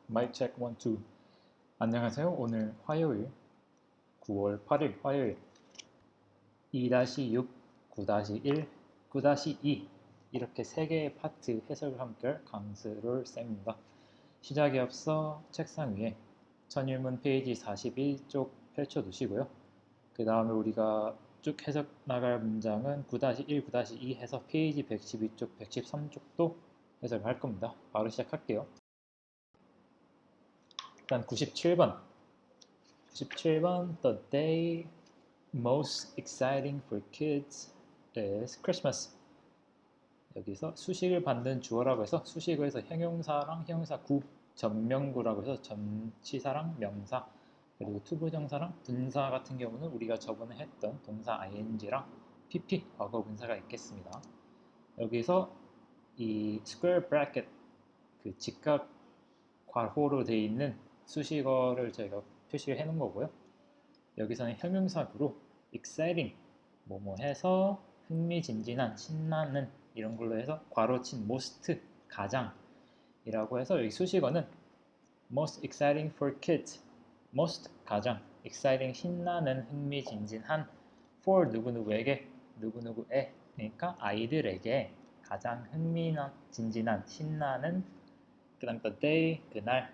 마이크 체크 1, 2. 안녕하세요. 오늘 화요일 9월 8일 화요일 2-6, 9-1, 9-2 이렇게 세 개의 파트 해석을 함께할 강스롤 쌤입니다. 시작에 앞서 책상 위에 천일문 페이지 41쪽 펼쳐두시고요. 그 다음에 우리가 쭉 해석 나갈 문장은 9-1, 9-2 해서 페이지 112쪽, 113쪽도 해석을 할 겁니다. 바로 시작할게요. 일단 97번 The day most exciting for kids is Christmas. 여기서 수식을 받는 주어라고 해서 수식을 해서 형용사랑 형용사 구, 전명구라고 해서 전치사랑 명사, 그리고 투부정사랑 분사 같은 경우는 우리가 저번에 했던 동사 ing랑 pp 과거 분사가 있겠습니다. 여기서 이 square bracket 그 직각 괄호로 되어 있는 수식어를 저희가 표시를 해 놓은 거고요. 여기서는 형용사구로 exciting 뭐뭐 해서 흥미진진한, 신나는 이런 걸로 해서 괄호친 most 가장 이라고 해서 여기 수식어는 most exciting for kids, most 가장, exciting 신나는, 흥미진진한, for 누구누구에게, 누구누구에, 그러니까 아이들에게 가장 흥미진진한, 신나는, 그 다음 the day, 그날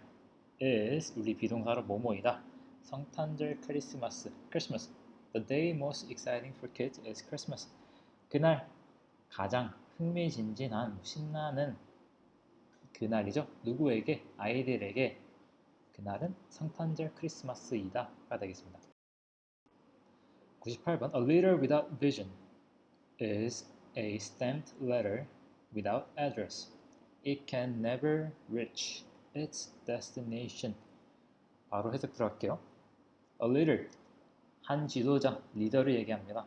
is 우리 비동사로 뭐뭐이다. 성탄절, 크리스마스, Christmas. The day most exciting for kids is Christmas. 그날 가장 흥미진진한, 신나는 그날이죠. 누구에게? 아이들에게 그날은 성탄절, 크리스마스이다가 되겠습니다. 98번 A letter without vision is a stamped letter without address. It can never reach its destination. 바로 해석 들어갈게요. A leader, 한 지도자, 리더를 얘기합니다.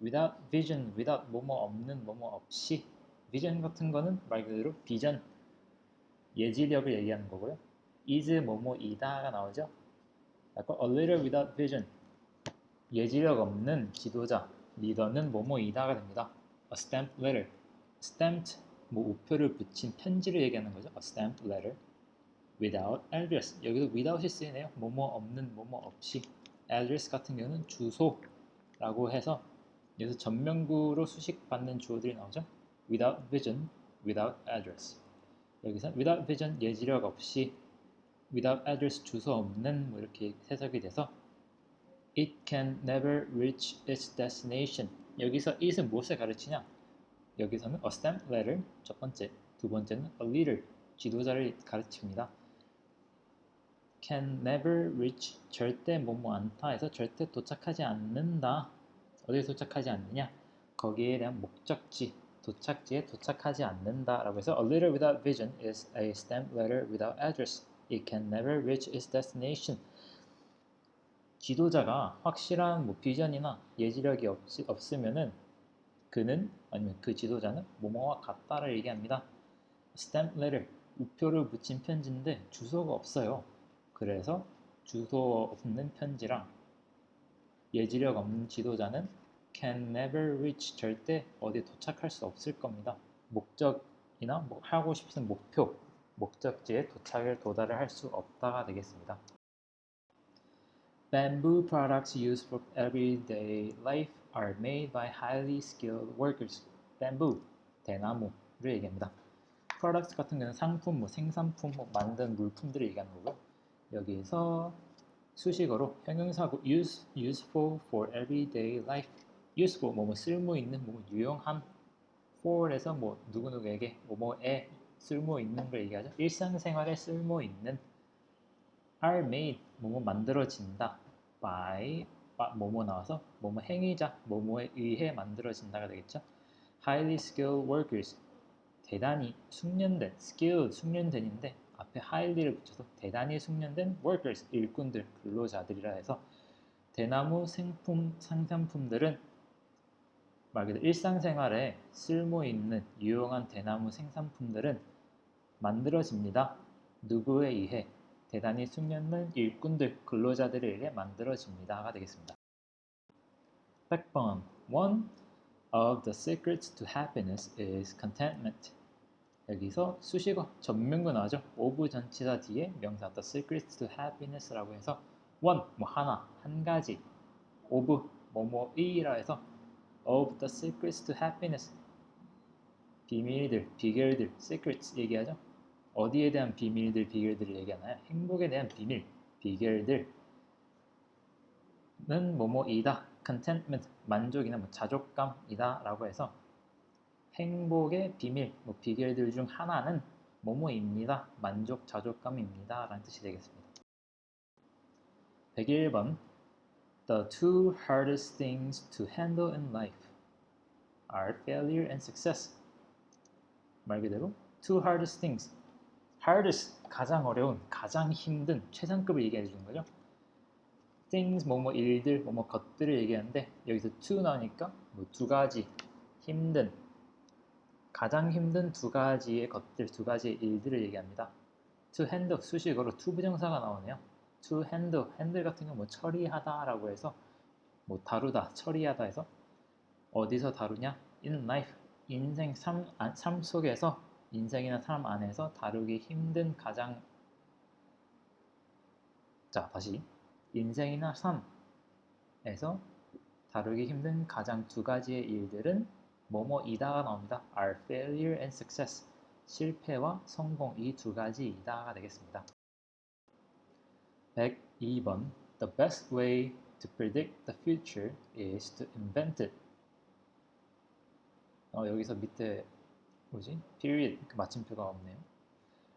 Without vision, without 뭐뭐 없는, 뭐뭐 없이. vision 같은 거는 말 그대로 비전, 예지력을 얘기하는 거고요. is 뭐뭐이다가 나오죠. 약간 a leader without vision, 예지력 없는 지도자, 리더는 뭐뭐이다가 됩니다. A stamped letter, stamped 뭐 우표를 붙인 편지를 얘기하는 거죠. A stamped letter. without address, 여기도 without이 쓰이네요. 뭐뭐 없는, 뭐뭐 없이. address 같은 경우는 주소라고 해서 여기서 전명구로 수식받는 주어들이 나오죠. without vision, without address. 여기서 without vision, 예지력 없이, without address, 주소 없는, 뭐 이렇게 해석이 돼서 it can never reach its destination. 여기서 it은 무엇을 가르치냐? 여기서는 a stamped letter, 첫 번째, 두 번째는 a leader, 지도자를 가르칩니다. can never reach, 절대 뭐뭐 않다 해서 절대 도착하지 않는다. 어디에 도착하지 않느냐? 거기에 대한 목적지, 도착지에 도착하지 않는다 라고 해서 A letter without vision is a stamped letter without address. It can never reach its destination. 지도자가 확실한 뭐 비전이나 예지력이 없으면은 그는, 아니면 그 지도자는 뭐뭐와 같다를 얘기합니다. stamped letter, 우표를 붙인 편지인데 주소가 없어요. 그래서 주소 없는 편지랑 예지력 없는 지도자는 can never reach, 절대 어디에 도착할 수 없을 겁니다. 목적이나 뭐 하고 싶은 목표, 목적지에 도달을 할 수 없다가 되겠습니다. Bamboo products used for everyday life are made by highly skilled workers. Bamboo, 대나무를 얘기합니다. products 같은 경우는 상품, 뭐 생산품, 뭐 만든 물품들을 얘기하는 거고요. 여기에서 수식어로 형용사고 useful for everyday life, useful 뭐뭐 쓸모 있는, 뭐뭐 유용한, for에서 뭐 누구누구에게 뭐뭐에 쓸모 있는 걸 얘기하죠. 일상생활에 쓸모 있는, are made 뭐뭐 만들어진다, by 뭐뭐 나와서 뭐뭐 행위자, 뭐뭐에 의해 만들어진다가 되겠죠. highly skilled workers, 대단히 숙련된, skilled 숙련된인데 앞에 highly를 붙여서 대단히 숙련된 workers, 일꾼들, 근로자들이라 해서 대나무 생산품들은 말 그대로 일상생활에 쓸모있는 유용한 대나무 생산품들은 만들어집니다. 누구에 의해? 대단히 숙련된 일꾼들, 근로자들에 의해 만들어집니다가 되겠습니다. 100번 One of the secrets to happiness is contentment. 여기서 수식어 전문구 나오죠. of 전치사 뒤에 명사 the secrets to happiness라고 해서 one 뭐 하나 한 가지 of 뭐뭐이라 해서 of the secrets to happiness 비밀들 비결들 secrets 얘기하죠. 어디에 대한 비밀들 비결들을 얘기하나요? 행복에 대한 비밀 비결들은 뭐뭐이다 contentment 만족이나 뭐 자족감이다 라고 해서 행복의 비밀, 뭐 비결들 중 하나는 뭐뭐입니다. 만족, 자족감입니다. 라는 뜻이 되겠습니다. 101번 The two hardest things to handle in life are failure and success. 말 그대로 two hardest things. hardest, 가장 어려운, 가장 힘든, 최상급을 얘기해 주는 거죠. things, 뭐뭐 일들, 뭐뭐 것들을 얘기하는데 여기서 two 나오니까 뭐 두 가지, 힘든, 가장 힘든 두 가지의 것들, 두 가지의 일들을 얘기합니다. To handle, 수식어로 to 부정사가 나오네요. To handle, handle 같은 경우 뭐 처리하다라고 해서 뭐 다루다, 처리하다 해서 어디서 다루냐? In life, 인생, 삶 속에서 인생이나 삶 안에서 다루기 힘든 가장 자, 다시 인생이나 삶에서 다루기 힘든 가장 두 가지의 일들은 뭐뭐이다가 나옵니다. are failure and success. 실패와 성공 이 두 가지이다가 되겠습니다. 102번 The best way to predict the future is to invent it. 여기서 밑에 뭐지? period 그 마침표가 없네요.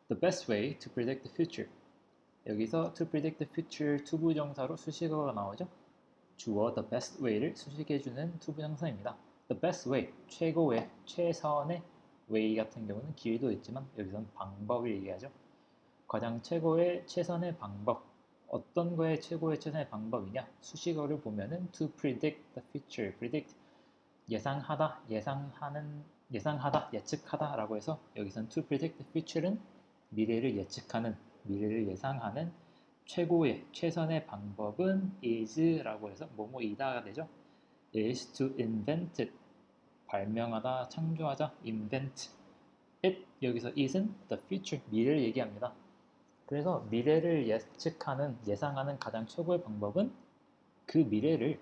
The best way to predict the future. 여기서 to predict the future 투부정사로 수식어가 나오죠. 주어 the best way를 수식해주는 투부정사입니다. The best way, 최고의, 최선의 way 같은 경우는 길도 있지만 여기서는 방법을 얘기하죠. 가장 최고의, 최선의 방법. 어떤 거의 최고의, 최선의 방법이냐? 수식어를 보면은 to predict the future. predict, 예상하다, 예상하다, 예측하다라고 해서 여기서는 to predict the future는 미래를 예측하는, 미래를 예상하는 최고의, 최선의 방법은 is라고 해서 뭐뭐이다가 되죠. is to invent it. 발명하다, 창조하자, invent it. 여기서 is은 the future, 미래를 얘기합니다. 그래서 미래를 예측하는, 예상하는 가장 최고의 방법은 그 미래를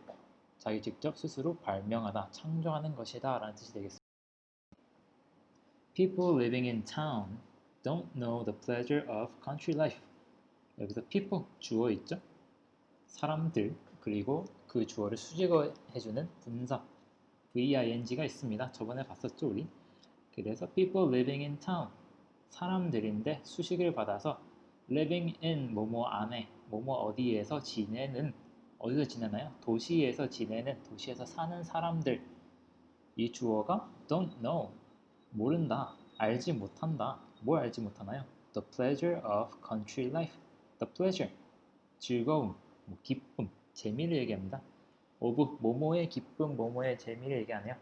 자기 직접 스스로 발명하다, 창조하는 것이다 라는 뜻이 되겠습니다. People living in town don't know the pleasure of country life. 여기서 people, 주어 있죠? 사람들, 그리고 그 주어를 수식어 해주는 분사 VING가 있습니다. 저번에 봤었죠 우리? 그래서 people living in town 사람들인데 수식을 받아서 living in 뭐뭐 안에 뭐뭐 어디에서 지내는 어디서 지내나요? 도시에서 지내는 도시에서 사는 사람들 이 주어가 don't know 모른다 알지 못한다 뭘 알지 못하나요? The pleasure of country life The pleasure 즐거움 뭐 기쁨 재미를 얘기합니다. of 뭐뭐의 기쁨 뭐뭐의 재미를 얘기하네요.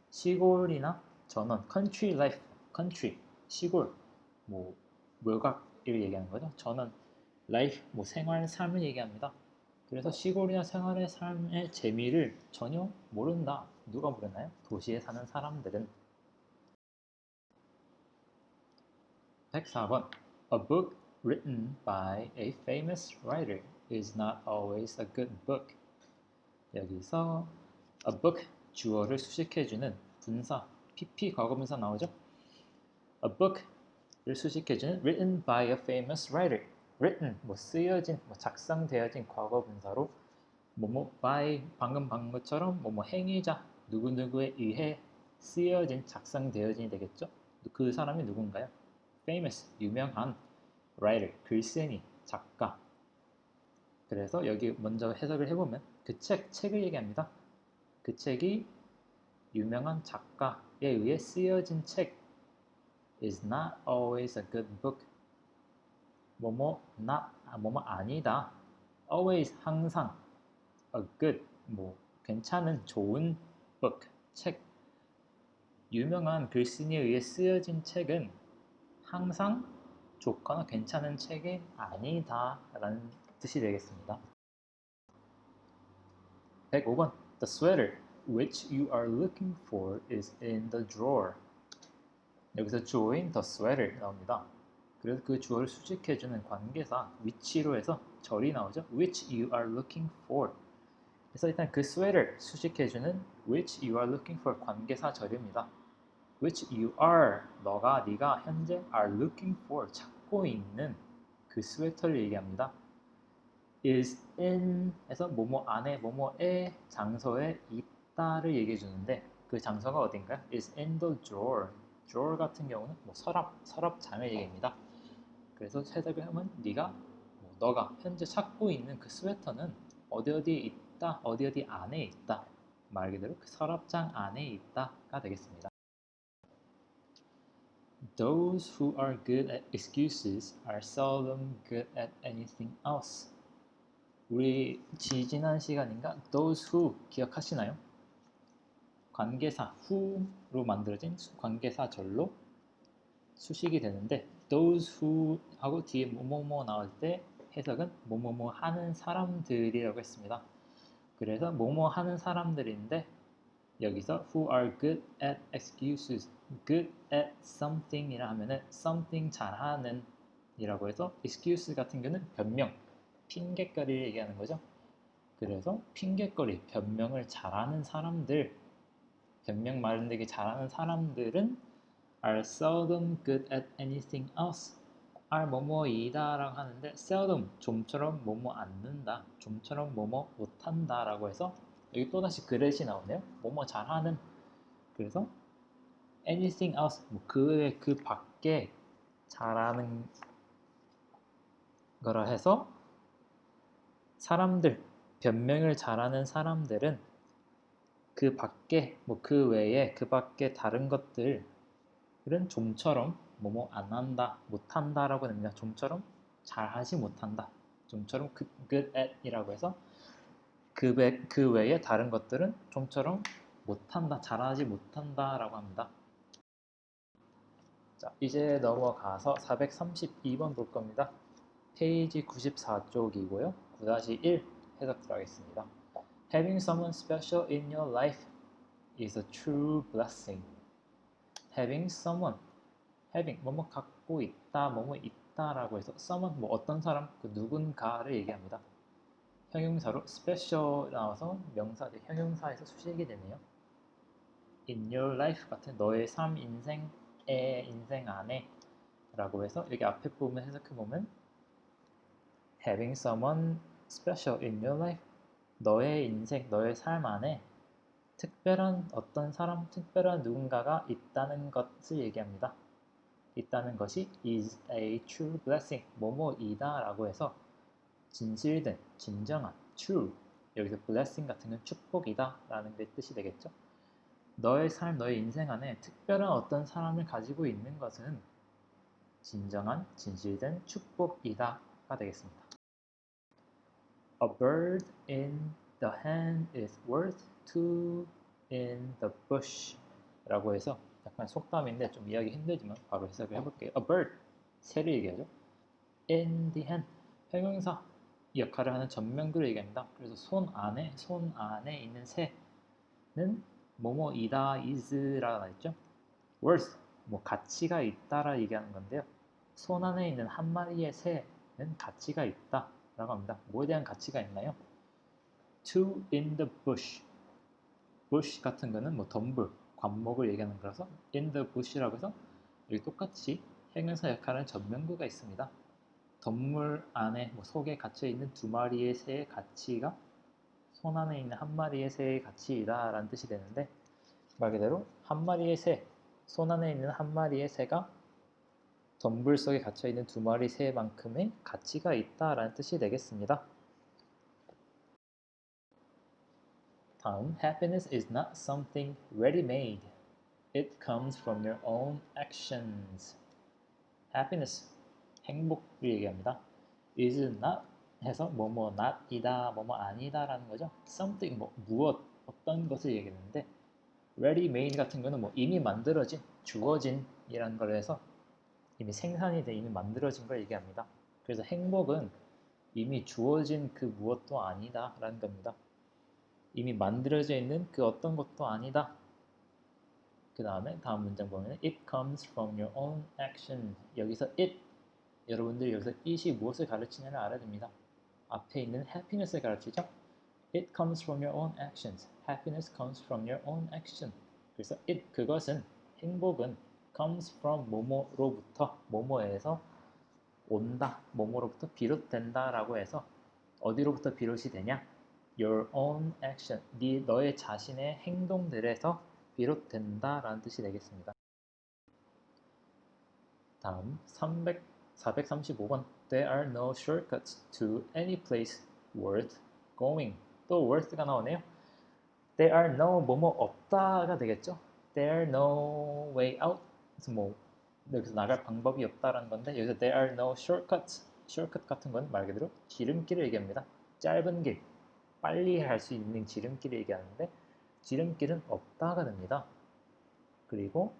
시골이나 전원 country life country 시골 뭐 외곽을 얘기하는 거죠. 전원 life 뭐 생활 삶을 얘기합니다. 그래서 시골이나 생활의 삶의 재미를 전혀 모른다. 누가 모르나요? 도시에 사는 사람들은. 104번 A book written by a famous writer is not always a good book. 여기서 a book 주어를 수식해주는 분사 PP 과거분사 나오죠? A book를 수식해주는 written by a famous writer. written 뭐 쓰여진 뭐 작성되어진 과거분사로 뭐뭐 by 방금 본 것처럼 뭐뭐 행위자 누구누구에 의해 쓰여진 작성되어진이 되겠죠? 그 사람이 누군가요? famous 유명한 writer 글쓴이 작가. 그래서 여기 먼저 해석을 해보면 그 책을 얘기합니다. 그 책이 유명한 작가에 의해 쓰여진 책 is not always a good book. 뭐뭐 아니다. always 항상 a good 뭐 괜찮은 좋은 book 책 유명한 글쓴이에 의해 쓰여진 책은 항상 좋거나 괜찮은 책이 아니다 라는 뜻이 되겠습니다. 105번 The sweater which you are looking for is in the drawer. 여기서 주어인 the sweater 나옵니다. 그래서 그 주어를 수식해주는 관계사 which로 해서 절이 나오죠. which you are looking for. 그래서 일단 그 sweater 수식해주는 which you are looking for 관계사 절입니다. which you are 네가 현재 are looking for 찾고 있는 그 스웨터를 얘기합니다. is in 에서 뭐뭐 안에 뭐뭐의 장소에 있다를 얘기해 주는데 그 장소가 어딘가요? is in the drawer. drawer 같은 경우는 뭐 서랍장을 얘기합니다. 그래서 해석을 하면 너가 현재 찾고 있는 그 스웨터는 어디 어디에 있다, 어디 어디 안에 있다. 말 그대로 그 서랍장 안에 있다가 되겠습니다. Those who are good at excuses are seldom good at anything else. 우리 지난 시간인가 those who 기억하시나요? 관계사 who로 만들어진 관계사절로 수식이 되는데 those who 하고 뒤에 뭐뭐뭐 나올 때 해석은 뭐뭐뭐 하는 사람들이라고 했습니다. 그래서 뭐뭐 하는 사람들인데 여기서 who are good at excuses, good at something 이라 하면은 something 잘하는 이라고 해서 excuse 같은 경우는 변명, 핑계거리를 얘기하는 거죠. 그래서 핑계거리, 변명을 잘하는 사람들, 변명 마련되게 잘하는 사람들은 are seldom good at anything else. are 뭐뭐이다 라고 하는데 seldom, 좀처럼 뭐뭐 않는다, 좀처럼 뭐뭐 못한다 라고 해서 여기 또다시 그릇이 나오네요. 뭐뭐 잘하는. 그래서 anything else, 그 외 그 밖에 잘하는 거라 해서 사람들, 변명을 잘하는 사람들은 그 밖에, 그 외에, 그 밖에 다른 것들은 좀처럼 뭐뭐 안 한다, 못한다 라고 됩니다. 좀처럼 잘하지 못한다. 좀처럼 good at 이라고 해서 그 외에 다른 것들은 좀처럼 못한다, 잘하지 못한다 라고 합니다. 자, 이제 넘어가서 432번 볼 겁니다. 페이지 94쪽이고요. 9-1 해석 들어가겠습니다. Having someone special in your life is a true blessing. Having someone, having 뭐뭐 갖고 있다, 뭐뭐 있다라고 해서 someone 어떤 사람, 그 누군가를 얘기합니다. 형용사로 special 나와서 명사 대 형용사에서 수식이 되네요. In your life 같은 너의 삶 인생 안에 라고 해서 여기 앞에 부분 해석해보면 having someone special in your life 너의 인생, 너의 삶 안에 특별한 어떤 사람, 특별한 누군가가 있다는 것을 얘기합니다. 있다는 것이 is a true blessing, 뭐뭐이다 라고 해서 진실된, 진정한, true 여기서 blessing 같은 건 축복이다 라는 게 뜻이 되겠죠. 너의 삶, 너의 인생 안에 특별한 어떤 사람을 가지고 있는 것은 진정한, 진실된 축복이다가 되겠습니다. A bird in the hand is worth two in the bush 라고 해서 약간 속담인데 좀 이해하기 힘들지만 바로 해석을 해볼게요. A bird, 새를 얘기하죠. In the hand, 형용사 역할을 하는 전면구를 얘기합니다. 그래서 손 안에 있는 새는 뭐뭐이다, is라고 나있죠. worth, 가치가 있다라 얘기하는 건데요. 손 안에 있는 한 마리의 새는 가치가 있다 라고 합니다. 뭐에 대한 가치가 있나요? Two in the bush. bush 같은 거는 덤불, 관목을 얘기하는 거라서 in the bush라고 해서 여기 똑같이 형용사 역할하는 전면구가 있습니다. 덤물 안에 속에 갇혀 있는 두 마리의 새의 가치가 손 안에 있는 한 마리의 새의 가치이다 라는 뜻이 되는데 말 그대로 한 마리의 새, 손 안에 있는 한 마리의 새가 덤불 속에 갇혀 있는 두 마리 새만큼의 가치가 있다라는 뜻이 되겠습니다. 다음, happiness is not something ready-made. It comes from your own actions. happiness, 행복을 얘기합니다. is not 해서 뭐뭐 not이다, 뭐뭐 아니다라는 거죠. something, 무엇, 어떤 것을 얘기하는데 ready-made 같은 거는 이미 만들어진, 주어진 이라는 걸 해서 이미 생산이 돼 이미 만들어진 걸 얘기합니다. 그래서 행복은 이미 주어진 그 무엇도 아니다 라는 겁니다. 이미 만들어져 있는 그 어떤 것도 아니다. 그 다음에 다음 문장 보면 it comes from your own action. 여기서 it, 여러분들이 여기서 it이 무엇을 가르치냐를 알아야 됩니다. 앞에 있는 happiness을 가르치죠. It comes from your own actions. Happiness comes from your own action. 그래서 it, 그것은, 행복은 comes from 뭐뭐로부터, 뭐뭐에서 온다, 뭐뭐로부터 비롯된다 라고 해서 어디로부터 비롯이 되냐? Your own action, 너의 자신의 행동들에서 비롯된다 라는 뜻이 되겠습니다. 다음 435번 There are no shortcuts to any place worth going. 또 worth가 나오네요. There are no 뭐뭐 없다가 되겠죠. There are no way out. 그래서 뭐 여기서 나갈 방법이 없다라는 건데 여기서 there are no shortcuts. shortcut 같은 건 말 그대로 지름길을 얘기합니다. 짧은 길, 빨리 할 수 있는 지름길을 얘기하는데 지름길은 없다가 됩니다. 그리고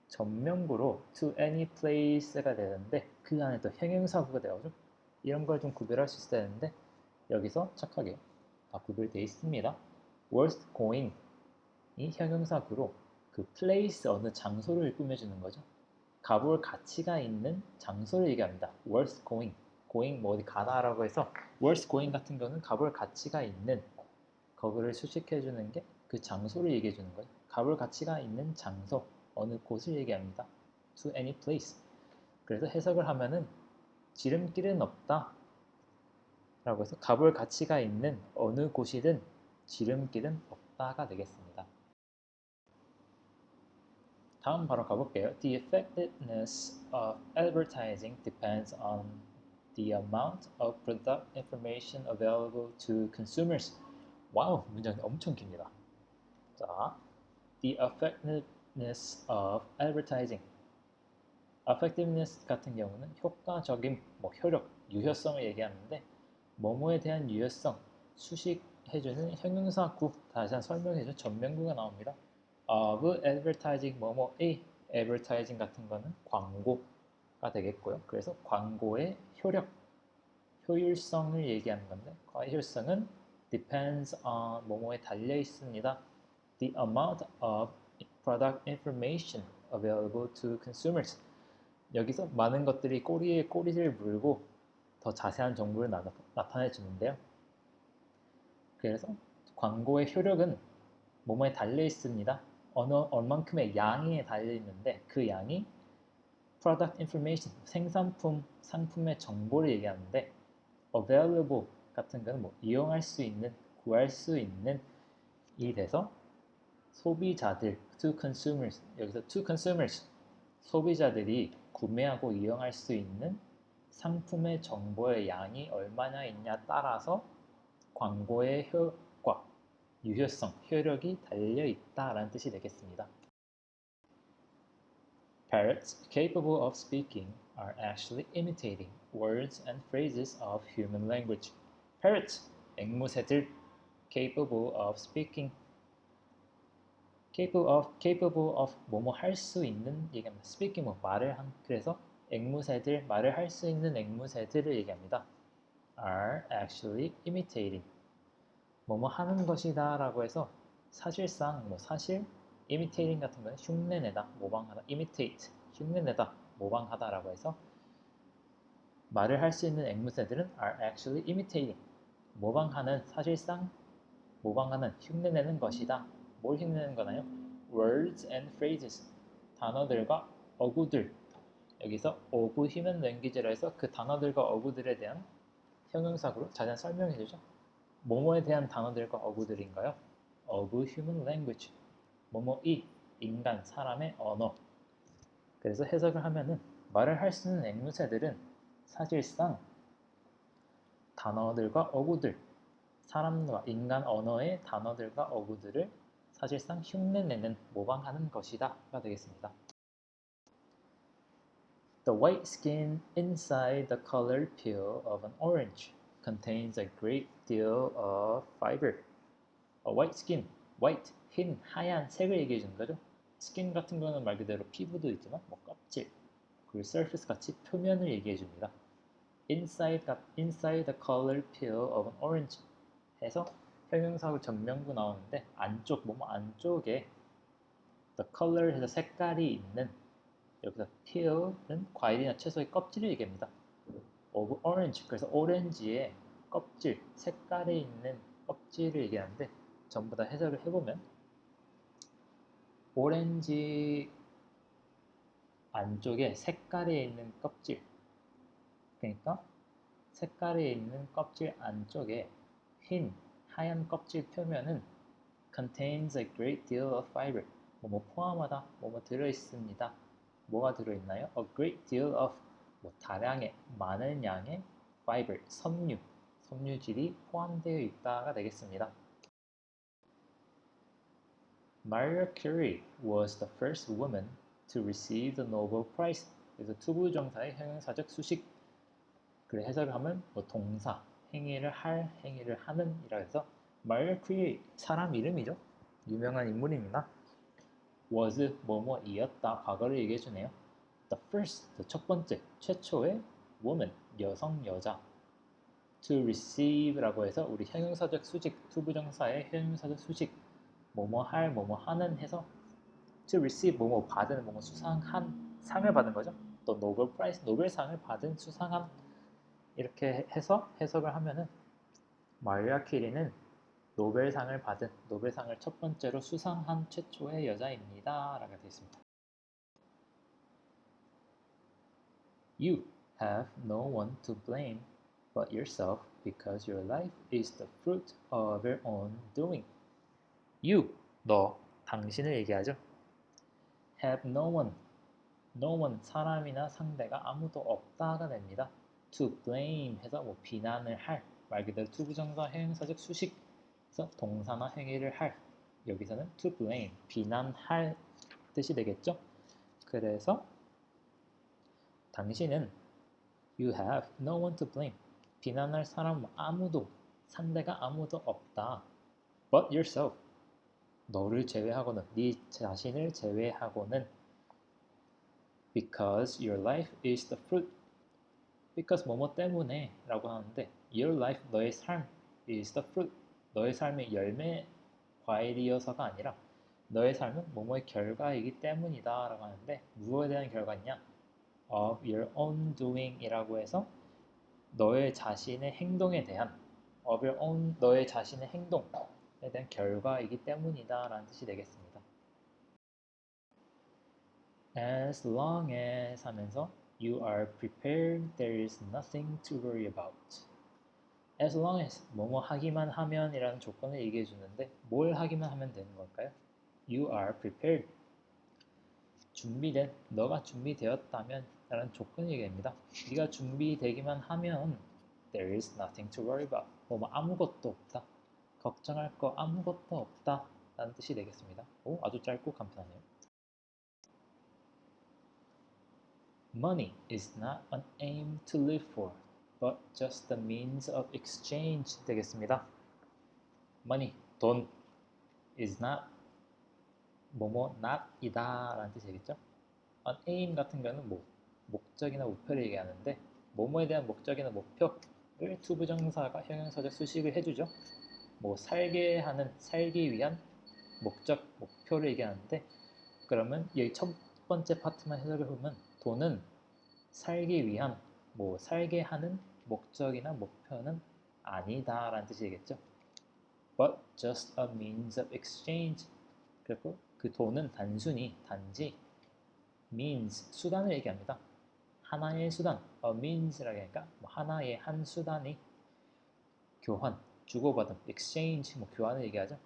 전명구로 to any place가 되는데 그 안에 또 형용사구가 되어죠. 이런 걸 좀 구별할 수 있어야 되는데 여기서 착하게 다 구별되어 있습니다. worth going 이 형용사구로 그 place 어느 장소를 꾸며주는 거죠. 가볼 가치가 있는 장소를 얘기합니다. worth going, going 뭐 어디 가다라고 해서 worth going 같은 경우는 가볼 가치가 있는 거기를 수식해주는 게 그 장소를 얘기해주는 거예요. 가볼 가치가 있는 장소, 어느 곳을 얘기합니다. to any place. 그래서 해석을 하면은 지름길은 없다 라고 해서 가볼 가치가 있는 어느 곳이든 지름길은 없다가 되겠습니다. 다음 바로 가볼게요. The effectiveness of advertising depends on the amount of product information available to consumers. 와우, 문장이 엄청 깁니다. 자, the effectiveness of advertising. effectiveness 같은 경우는 효과적인, 뭐 효력, 유효성을 얘기하는데 뭐뭐에 대한 유효성, 수식해주는 형용사구, 다시 한번 설명해주는 전면구가 나옵니다. of advertising 뭐뭐의 advertising 같은 거는 광고가 되겠고요. 그래서 광고의 효력, 효율성을 얘기하는 건데 효율성은 depends on 뭐뭐에 달려 있습니다. The amount of product information available to consumers. 여기서 많은 것들이 꼬리에 꼬리를 물고 더 자세한 정보를 나타내 주는데요. 그래서 광고의 효력은 뭐뭐에 달려 있습니다. 얼만큼의 양에 달려 있는데 그 양이 product information, 생산품, 상품의 정보를 얘기하는데 available 같은 거는 뭐 이용할 수 있는, 구할 수 있는 이 돼서 소비자들, to consumers, 여기서 to consumers, 소비자들이 구매하고 이용할 수 있는 상품의 정보의 양이 얼마나 있냐 따라서 광고의 효과, 유효성, 효력이 달려있다라는 뜻이 되겠습니다. Parrots capable of speaking are actually imitating words and phrases of human language. Parrots, 앵무새들, capable of speaking, capable of 뭐뭐 할 수 있는 얘기합니다. speaking 뭐 말을 한, 그래서 앵무새들, 말을 할 수 있는 앵무새들을 얘기합니다. are actually imitating 뭐뭐 하는 것이다 라고 해서 사실상 뭐 사실 imitating 같은 거는 흉내내다, 모방하다, imitate, 흉내내다, 모방하다 라고 해서 말을 할 수 있는 앵무새들은 are actually imitating 모방하는, 사실상 모방하는, 흉내내는 것이다. 뭘 흉내내는 거나요? words and phrases 단어들과 어구들 여기서 어구 휴먼 랭귀지라 해서 그 단어들과 어구들에 대한 형용사구로 자세한 설명해 주죠. 뭐뭐에 대한 단어들과 어구들인가요? 어구 휴먼 랭귀지 뭐뭐이 인간, 사람의 언어. 그래서 해석을 하면은 말을 할 수 있는 앵무새들은 사실상 단어들과 어구들, 사람과 인간 언어의 단어들과 어구들을 사실상 흉내내는, 모방하는 것이다가 되겠습니다. The white skin inside the colored peel of an orange contains a great deal of fiber. A white skin, white, 흰, 하얀, 색을 얘기해 주는 거죠. skin 같은 거는 말 그대로 피부도 있지만 뭐 껍질, 그리고 surface 같이 표면을 얘기해 줍니다. inside the colored peel of an orange 해서 형용사구 전면구 나오는데 안쪽, 뭐뭐 안쪽에 the color 해서 색깔이 있는, 여기서 peel은 과일이나 채소의 껍질을 얘기합니다. of orange, 그래서 오렌지의 껍질, 색깔이 있는 껍질을 얘기하는데 전부 다 해석을 해보면 오렌지 안쪽에 색깔이 있는 껍질, 그러니까 색깔이 있는 껍질 안쪽에 흰, 하얀 껍질 표면은 contains a great deal of fiber. 뭐뭐 포함하다, 뭐뭐 들어있습니다. 뭐가 들어있나요? A great deal of 뭐 다량의, 많은 양의 fiber, 섬유, 섬유질이 포함되어 있다가 되겠습니다. Maria Curie was the first woman to receive the Nobel Prize. 그래서 투부정사의 형용사적 수식. 그래 해석을 하면 뭐 동사, 행위를 할, 행위를 하는 이라 해서 Maria Curie, 사람 이름이죠. 유명한 인물입니다. was 뭐뭐이었다, 과거를 얘기해주네요. The first, 첫 번째, 최초의 woman, 여성, 여자. To receive라고 해서 우리 형용사적 수직, 투부정사의 형용사적 수직, 뭐뭐 할, 뭐뭐 하는 해서 to receive, 뭐뭐 받은, 뭐뭐 수상한, 상을 받은 거죠. 또 노벨 프라이스, 노벨상을 받은, 수상한, 이렇게 해서 해석을 하면은 마리아 큐리는 노벨상을 받은, 노벨상을 첫 번째로 수상한 최초의 여자입니다. 라고 되어 있습니다. You have no one to blame but yourself because your life is the fruit of your own doing. You, 너, 당신을 얘기하죠. have no one, no one, 사람이나 상대가 아무도 없다가 됩니다. to blame 해서 뭐 비난을 할, 말 그대로 투부정사 형용사적 수식에서 동사나 행위를 할, 여기서는 to blame, 비난할 뜻이 되겠죠. 그래서 당신은 you have no one to blame, 비난할 사람 아무도, 상대가 아무도 없다. but yourself, 너를 제외하고는, 네 자신을 제외하고는 because your life is the fruit, because 뭐뭐 때문에 라고 하는데 your life, 너의 삶 is the fruit, 너의 삶의 열매, 과일이어서가 아니라 너의 삶은 뭐뭐의 결과이기 때문이다 라고 하는데 무엇에 대한 결과냐? of your own doing 이라고 해서 너의 자신의 행동에 대한 of your own, 너의 자신의 행동에 대한 결과이기 때문이다 라는 뜻이 되겠습니다. As long as 하면서 you are prepared, there is nothing to worry about. As long as 뭐뭐 하기만 하면 이라는 조건을 얘기해 주는데 뭘 하기만 하면 되는 걸까요? You are prepared. 준비된, 너가 준비되었다면 라는 조건을 얘기합니다. 네가 준비되기만 하면 there is nothing to worry about. 뭐뭐 아무것도 없다. 걱정할 거 아무것도 없다 라는 뜻이 되겠습니다. 오, 아주 짧고 간편하네요. Money is not an aim to live for, but just the means of exchange 되겠습니다. Money, 돈, is not, 뭐뭐 not이다 라는 뜻이 되겠죠. An aim 같은 경우는 뭐, 목적이나 목표를 얘기하는데 뭐뭐에 대한 목적이나 목표를 투부정사가 형용사적 수식을 해주죠. 뭐 살게 하는, 살기 위한 목적, 목표를 얘기하는데 그러면 여기 첫 번째 파트만 해석을 보면 돈은 살기 위한, 뭐 살게 하는 목적이나 목표는 아니다 라는 뜻이겠죠. But just a means of exchange. 그리고 그 돈은 단순히, 단지 means, 수단을 얘기합니다. 하나의 수단, a means라고 하니까 뭐 하나의 한 수단이 교환, 주고받음, exchange, 뭐 교환을 얘기하죠.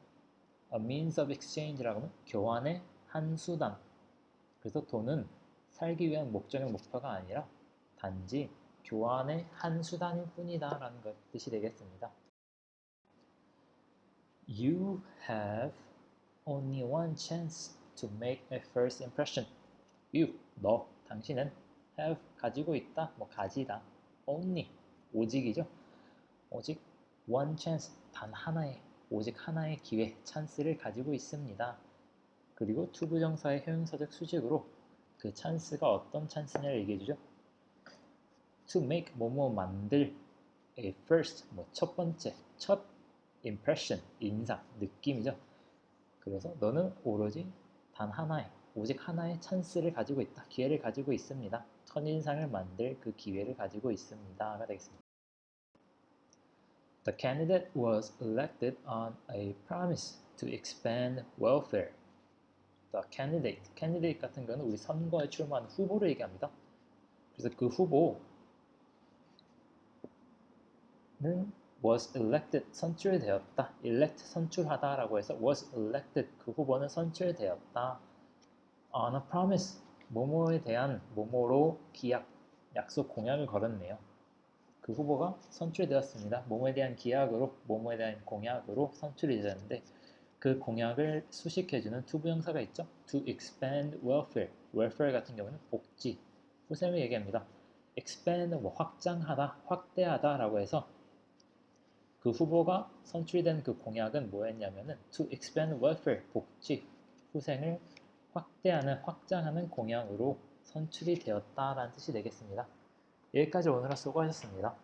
A means of exchange라고 하면 교환의 한 수단. 그래서 돈은 살기 위한 목적의 목표가 아니라 단지 교환의 한 수단일 뿐이다 라는 것 뜻이 되겠습니다. You have only one chance to make a first impression. You, 너, 당신은 have, 가지고 있다, 뭐 가지다. only, 오직이죠. 오직 one chance, 단 하나의, 오직 하나의 기회, 찬스를 가지고 있습니다. 그리고 투부정사의 형용사적 수직으로 그 찬스가 어떤 찬스냐를 얘기해주죠. To make, 뭐뭐 만들, a first, 뭐 첫 번째, 첫 impression, 인상, 느낌이죠. 그래서 너는 오로지 단 하나의, 오직 하나의 찬스를 가지고 있다. 기회를 가지고 있습니다. 첫인상을 만들 그 기회를 가지고 있습니다가 되겠습니다. The candidate was elected on a promise to expand welfare. The candidate 같은 거는 우리 선거에 출마하는 후보를 얘기합니다. 그래서 그 후보는 was elected, 선출되었다. elect, 선출하다라고 해서 was elected, 그 후보는 선출되었다. on a promise, 뭐뭐에 대한 뭐뭐로 기약, 약속, 공약을 걸었네요. 그 후보가 선출되었습니다. 뭐뭐에 대한 기약으로, 뭐뭐에 대한 공약으로 선출이 되었는데 그 공약을 수식해주는 to 부정사가 있죠. to expand welfare, welfare 같은 경우는 복지, 후생을 얘기합니다. expand, 뭐 확장하다, 확대하다라고 해서 그 후보가 선출된 그 공약은 뭐였냐면은 to expand welfare, 복지, 후생을 확대하는, 확장하는 공약으로 선출이 되었다라는 뜻이 되겠습니다. 여기까지 오늘은 수고하셨습니다.